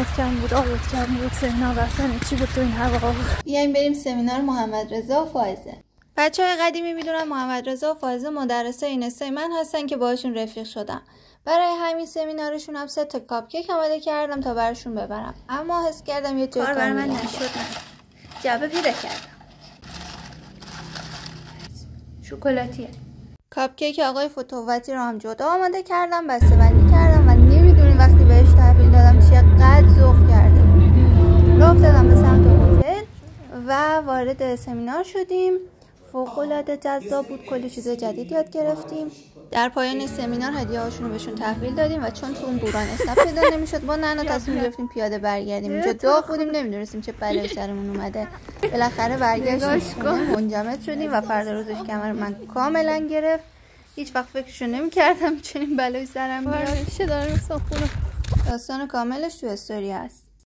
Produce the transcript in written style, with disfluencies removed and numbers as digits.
اینترنت کم بود، آبت کم بود، سمینار رفتن چی بود تو این هوا. بیایم بریم سمینار محمد رضا و فائزه. بچه‌های قدیمی میدونن محمد رضا و فائزه مدرسای اینستای من هستن که باشون رفیق شدم. برای همین سمینارشون هم 3 تا کاپ کیک آماده کردم تا براشون ببرم، اما حس کردم یه جای کار من نشد. جعبه پیدا کردم. شکلاتیه. کاپ کیک آقای فتووتی رو هم جدا آماده کردم، بسته‌بندی کردم و نمیدونیم وقتی بهش تحویل دادم چقدر ذوق کرده. راه افتادم به سمت هتل و وارد سمینار شدیم. فوق‌العاده جذاب بود، کلی چیز جدید یاد گرفتیم. در پایان سمینار هدیه‌هاشون رو بهشون تحویل دادیم و چون تو اون بوران اسنپ پیدا نمی‌شد با نانا تصمیم گرفتیم پیاده برگردیم. اینجا داغ بودیم، نمی‌دونستیم چه بلایی سرمون اومده. بالاخره برگشتیم، منجمد شدیم و فردا روزش کمر من کاملا گرفت. هیچ وقت فکرشو نمی‌کردم چنین بلایی سرم بیاد. دارم صاحب داستان کاملش تو استوری هست.